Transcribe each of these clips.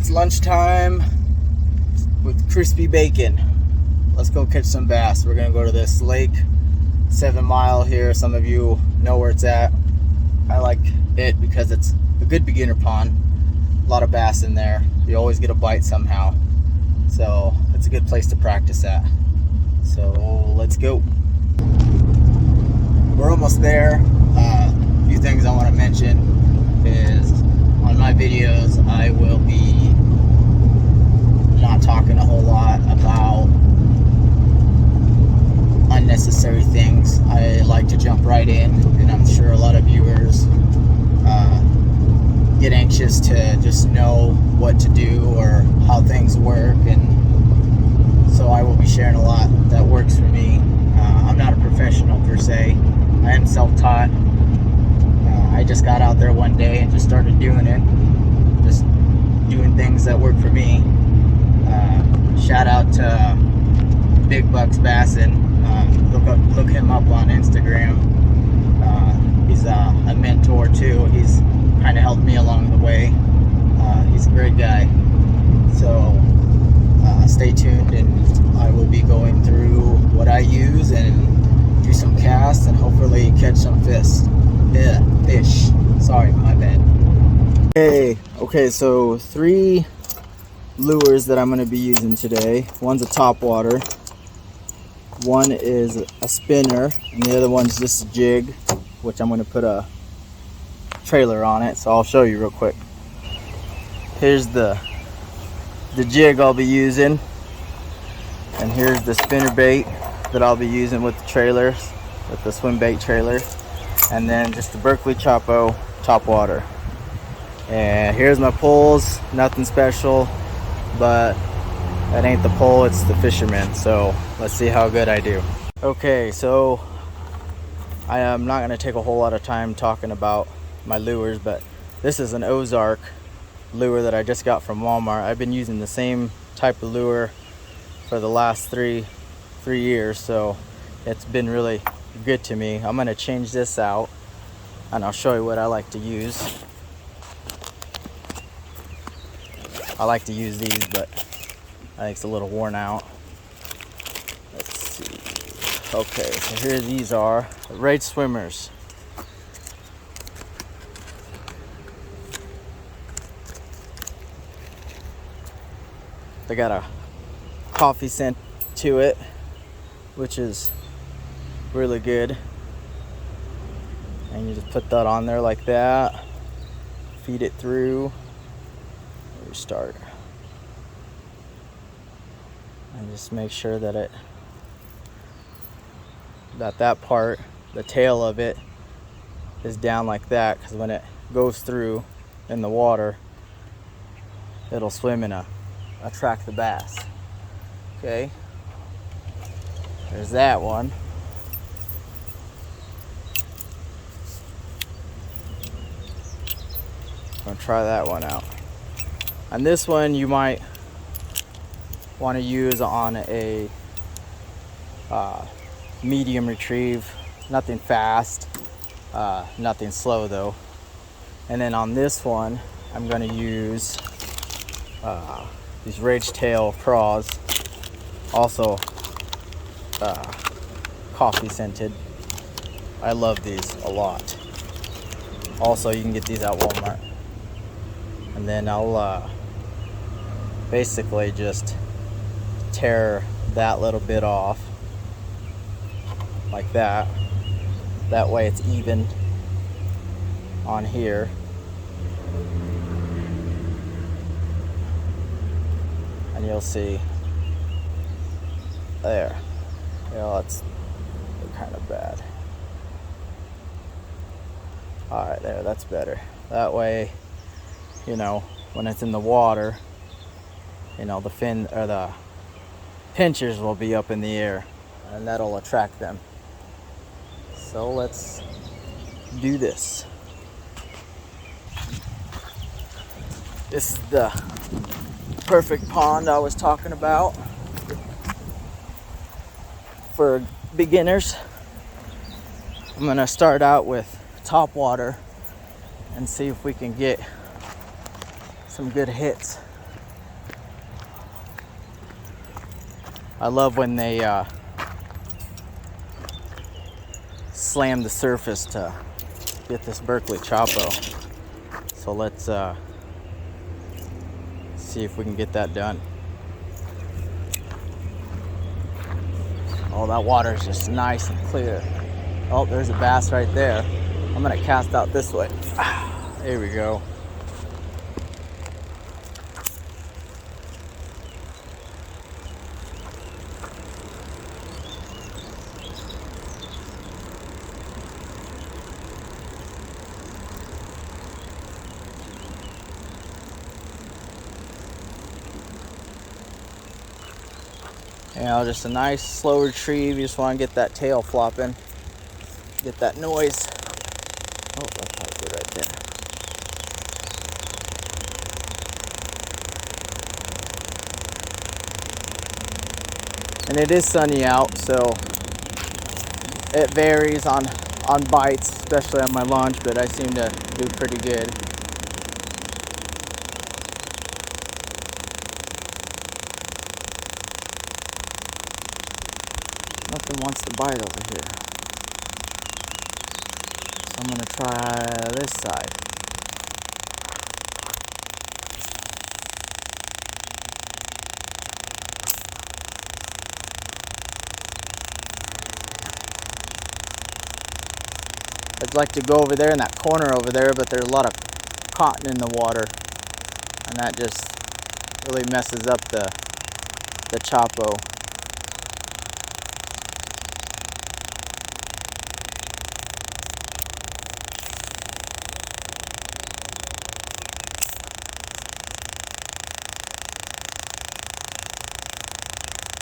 It's lunchtime with crispy bacon. Let's go catch some bass. We're gonna go to this lake, 7 Mile here. Some of you know where it's at. I like it because it's a good beginner pond. A lot of bass in there. You always get a bite somehow. So it's a good place to practice at. So let's go. We're almost there. A few things I want to mention is on my videos I will be not talking a whole lot about unnecessary things. I like to jump right in, and I'm sure a lot of viewers get anxious to just know what to do or how things work, and so I will be sharing a lot that works for me. I'm not a professional per se. I am self-taught. I just got out there one day and just started doing it, just doing things that work for me. Shout out to Big Bucks Bassin. Look him up on Instagram. He's a mentor too. He's kind of helped me along the way. He's a great guy. So stay tuned, and I will be going through what I use and do some casts and hopefully catch some fish. Sorry, my bad. Okay, so 3 lures that I'm going to be using today. One's a top water, one is a spinner, and the other one's just a jig, which I'm going to put a trailer on it, so I'll show you real quick. Here's the jig I'll be using, and here's the spinner bait that I'll be using with the trailers, with the swim bait trailer, and then just the Berkeley Chapo top water. And here's my poles. Nothing special, but that ain't the pole, it's the fisherman. So let's see how good I do. Okay, so I am not going to take a whole lot of time talking about my lures, but this is an Ozark lure that I just got from Walmart. I've been using the same type of lure for the last three years, so it's been really good to me. I'm going to change this out, and I'll show you what I like to use. I like to use these, but I think it's a little worn out. Let's see. Okay, so here these are Rage Swimmers. They got a coffee scent to it, which is really good. And you just put that on there like that, feed it through, restart, and just make sure that that part, the tail of it, is down like that, because when it goes through in the water, it'll swim and attract the bass. Okay, there's that one. I'm gonna try that one out. And this one you might want to use on a medium retrieve. Nothing fast, nothing slow though. And then on this one, I'm going to use these Rage Tail craws, also coffee scented. I love these a lot. Also, you can get these at Walmart. And then I'll basically just tear that little bit off like that. That way it's even on here. And you'll see there. That's kind of bad. Alright, there, that's better. That way, you know, when it's in the water, you know, the fin or the pinchers will be up in the air, and that'll attract them. So let's do this. This is the perfect pond I was talking about for beginners. I'm gonna start out with top water and see if we can get some good hits. I love when they slam the surface to get this Berkeley Chopo. So let's see if we can get that done. Oh, that water is just nice and clear. Oh, there's a bass right there. I'm gonna cast out this way. There we go. You know, just a nice slow retrieve. You just want to get that tail flopping, get that noise. Oh, that's probably good right there. And it is sunny out, so it varies on bites, especially on my lunch, but I seem to do pretty good. Nothing wants to bite over here. So I'm gonna try this side. I'd like to go over there in that corner over there, but there's a lot of cotton in the water, and that just really messes up the Chopo.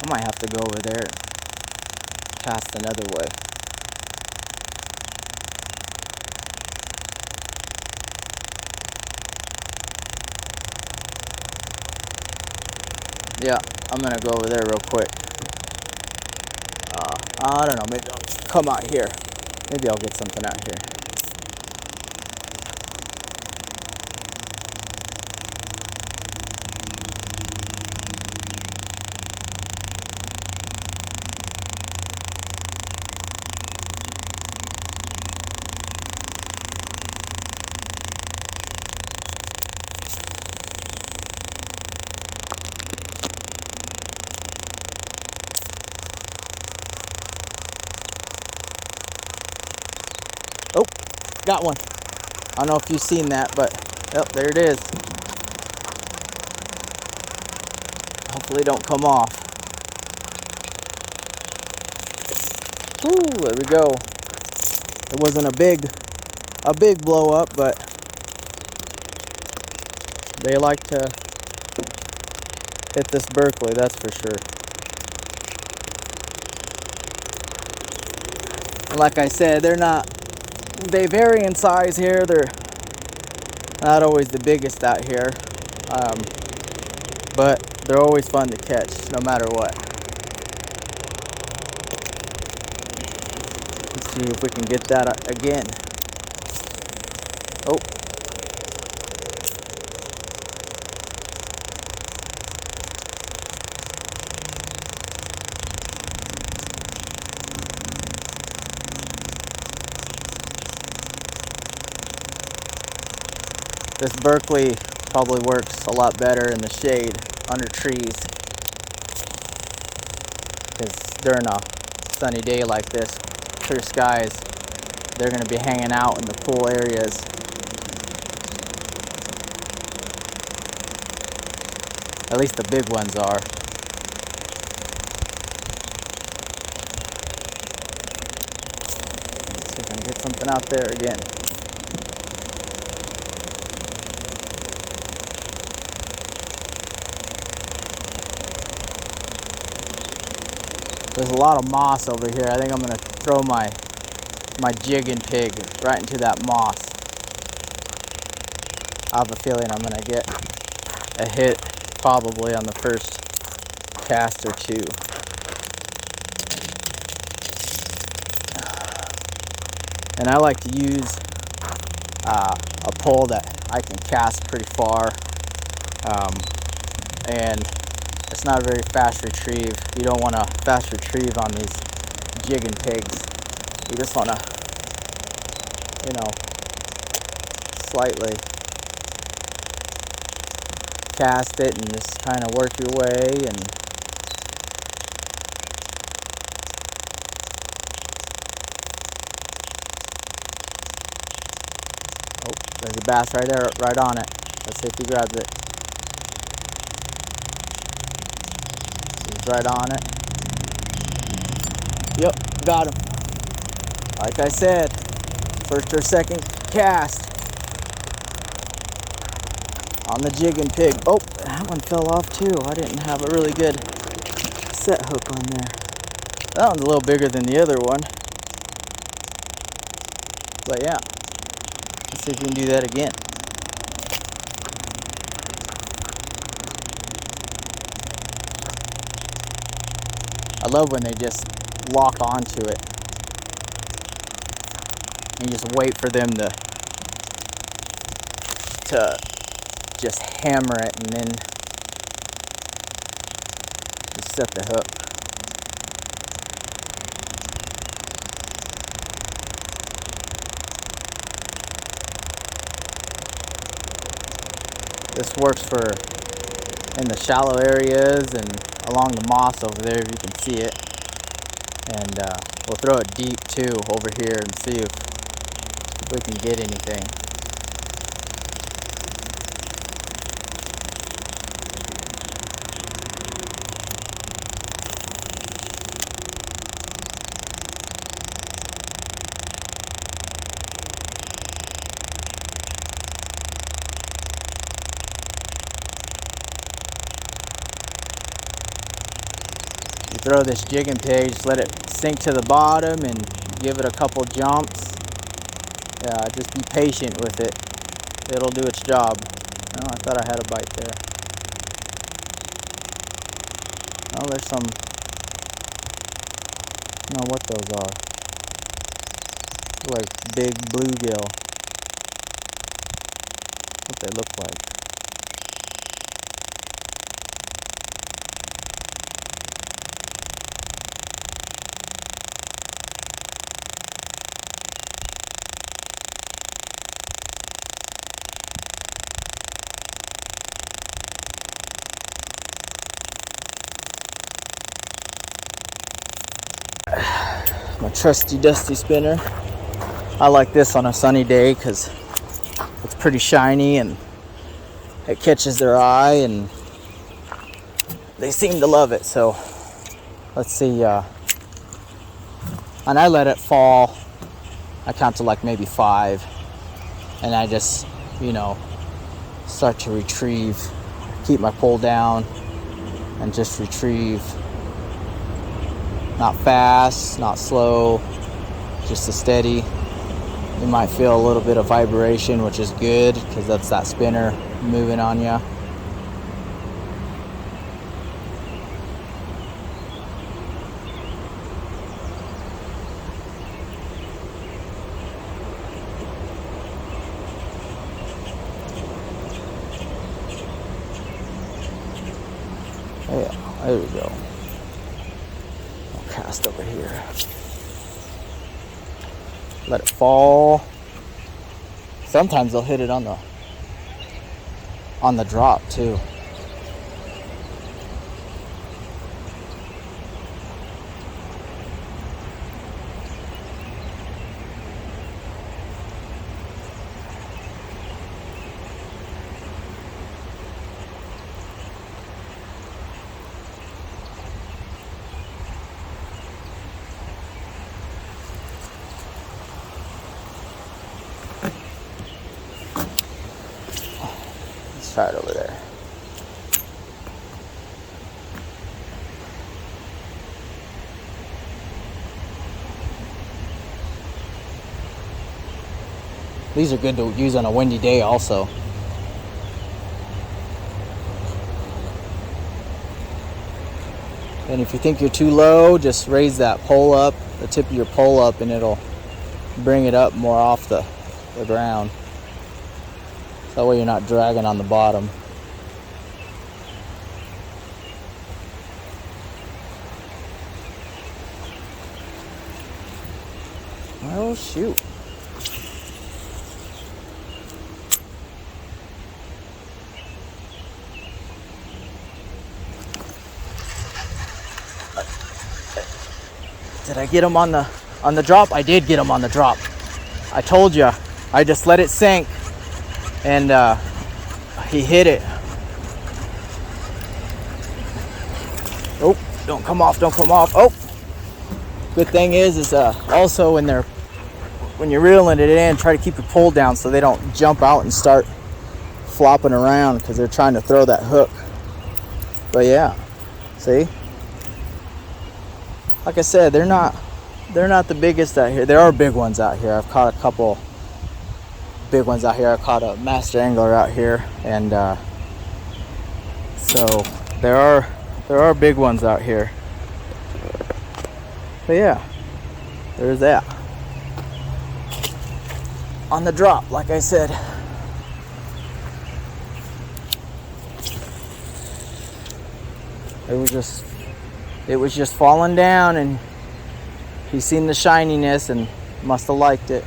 I might have to go over there and cast another way. Yeah, I'm gonna go over there real quick. I don't know, maybe I'll come out here. Maybe I'll get something out here. Oh, got one. I don't know if you've seen that, but yep, there it is. Hopefully it don't come off. Ooh, there we go. It wasn't a big blow up, but they like to hit this Berkeley, that's for sure. And like I said, they vary in size here. They're not always the biggest out here, but they're always fun to catch, no matter what. Let's see if we can get that again. Oh. This Berkeley probably works a lot better in the shade under trees, because during a sunny day like this, clear skies, they're going to be hanging out in the cool areas. At least the big ones are. Let's see if I can get something out there again. There's a lot of moss over here. I think I'm gonna throw my jigging pig right into that moss. I have a feeling I'm gonna get a hit probably on the first cast or two. And I like to use a pole that I can cast pretty far, and It's not a very fast retrieve. You don't want to fast retrieve on these jigging pigs. You just want to, you know, slightly cast it and just kind of work your way. And oh, there's a bass right there, right on it. Let's see if he grabs it. He's right on it. Yep, got him. Like I said, first or second cast on the jigging pig. Oh, that one fell off too. I didn't have a really good set hook on there. That one's a little bigger than the other one. But yeah, let's see if we can do that again. I love when they just lock onto it. And you just wait for them to just hammer it and then just set the hook. This works for in the shallow areas and along the moss over there if you can see it. And we'll throw it deep too over here and see if we can get anything. You throw this jigging pig, just let it sink to the bottom and give it a couple jumps. Yeah, just be patient with it. It'll do its job. Oh, I thought I had a bite there. Oh, there's some, I don't know what those are. Like big bluegill. What they look like. My trusty dusty spinner. I like this on a sunny day because it's pretty shiny and it catches their eye and they seem to love it. So let's see, and I let it fall. I count to like maybe 5 and I just, you know, start to retrieve, keep my pole down and just retrieve. Not fast, not slow, just a steady. You might feel a little bit of vibration, which is good because that's that spinner moving on you. Yeah, there we go. Cast over here. Let it fall. Sometimes they'll hit it on the drop too. Try it over there. These are good to use on a windy day also. And if you think you're too low, just raise that pole up, the tip of your pole up, and it'll bring it up more off the ground. That way you're not dragging on the bottom. Oh, shoot. Did I get him on the drop? I did get him on the drop. I told you. I just let it sink, and he hit it. Oh, don't come off, don't come off. Oh, good thing is also when you're reeling it in, try to keep your pole down so they don't jump out and start flopping around because they're trying to throw that hook. But yeah, see? Like I said, they're not the biggest out here. There are big ones out here. I've caught a couple big ones out here. I caught a master angler out here, and so there are big ones out here. But yeah, there's that. On the drop, like I said. It was just falling down, and he seen the shininess and must have liked it.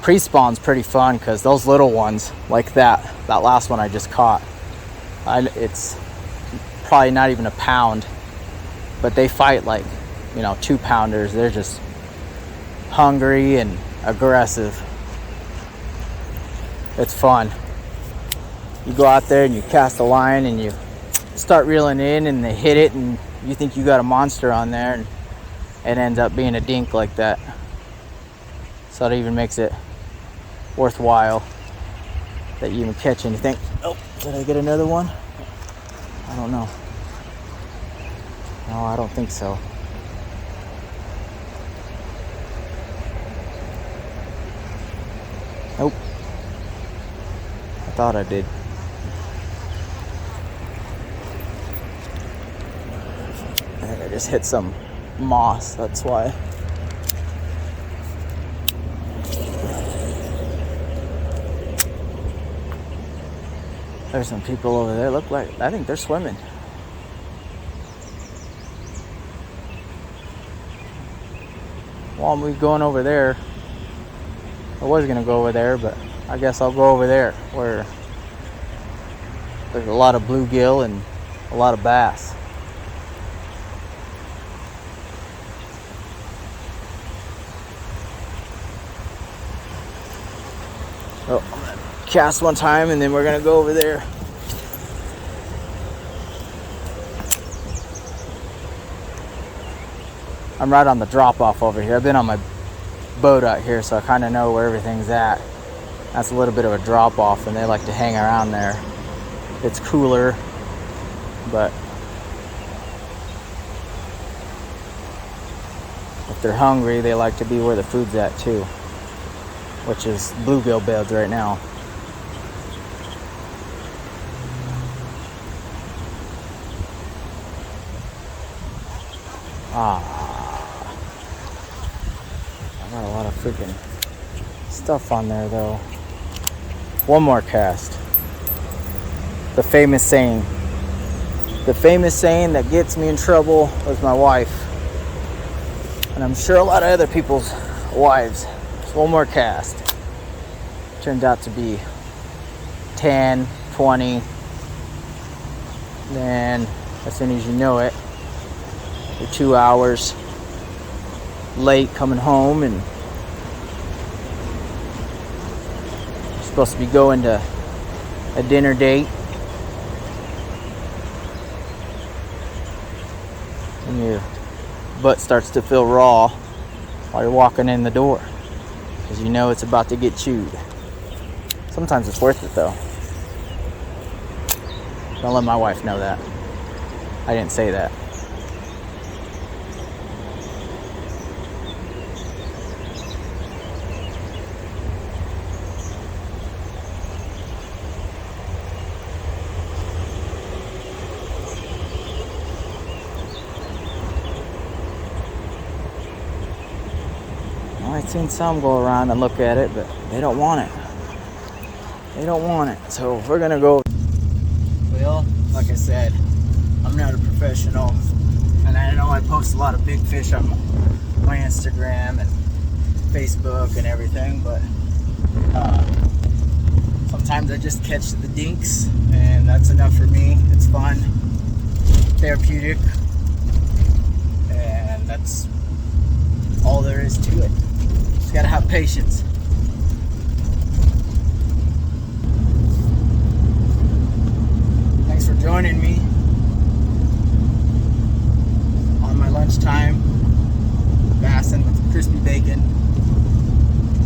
Pre-spawn's pretty fun because those little ones like that last one I just caught, it's probably not even a pound, but they fight like, 2-pounders. They're just hungry and aggressive. It's fun. You go out there and you cast a line and you start reeling in, and they hit it, and you think you got a monster on there, and it ends up being a dink like that. So it even makes it worthwhile that you even catch anything. Oh, did I get another one? I don't know. No, I don't think so. Nope. I thought I did. I think I just hit some moss, that's why. There's some people over there. Look like, I think they're swimming. Well, I'm going over there. I was gonna go over there, but I guess I'll go over there where there's a lot of bluegill and a lot of bass. Oh, I'm gonna cast one time and then we're gonna go over there. I'm right on the drop off over here. I've been on my boat out here, so I kind of know where everything's at. That's a little bit of a drop off, and they like to hang around there. It's cooler, but if they're hungry, they like to be where the food's at too, which is bluegill beds right now. I got a lot of freaking stuff on there though. One more cast. The famous saying. The famous saying that gets me in trouble with my wife. And I'm sure a lot of other people's wives. Just one more cast. Turns out to be 10, 20. Then as soon as you know it, you're 2 hours late coming home, and you're supposed to be going to a dinner date, and your butt starts to feel raw while you're walking in the door because you know it's about to get chewed. Sometimes it's worth it though. Don't let my wife know that. I didn't say that. Seen some go around and look at it, but they don't want it. They don't want it. So we're gonna go. Well, like I said, I'm not a professional, and I know I post a lot of big fish on my Instagram and Facebook and everything, but sometimes I just catch the dinks, and that's enough for me. It's fun, therapeutic, and that's all there is to it. Just gotta have patience. Thanks for joining me on my lunchtime bassing with crispy bacon.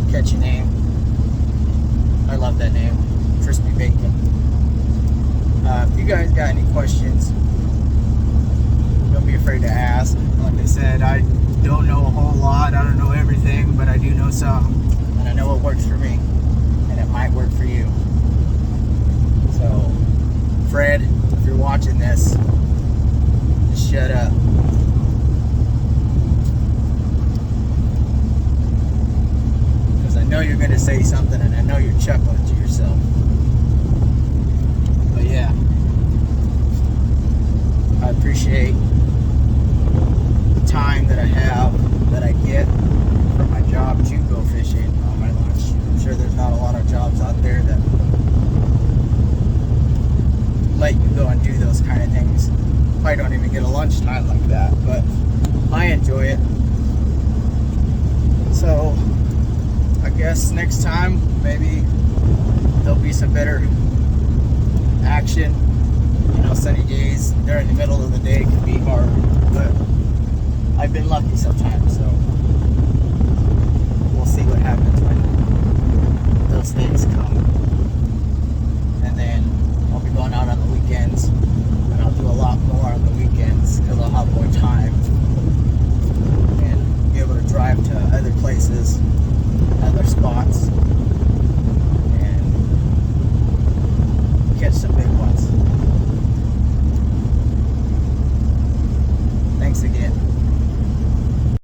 Catchy name. I love that name, crispy bacon. If you guys got any questions, don't be afraid to ask. Like I said, I don't know a whole lot. I don't know everything, but I do know some, and I know what works for me, and it might work for you. So, Fred, if you're watching this, just shut up. Because I know you're going to say something, and I know you're chuckling to yourself. But yeah, I appreciate the time that I have, that I get from my job to go fishing on my lunch. I'm sure there's not a lot of jobs out there that let you go and do those kind of things. Probably don't even get a lunchtime like that, but I enjoy it. So I guess next time maybe there'll be some better action. You know, sunny days during the middle of the day can be hard, but I've been lucky sometimes, so we'll see what happens.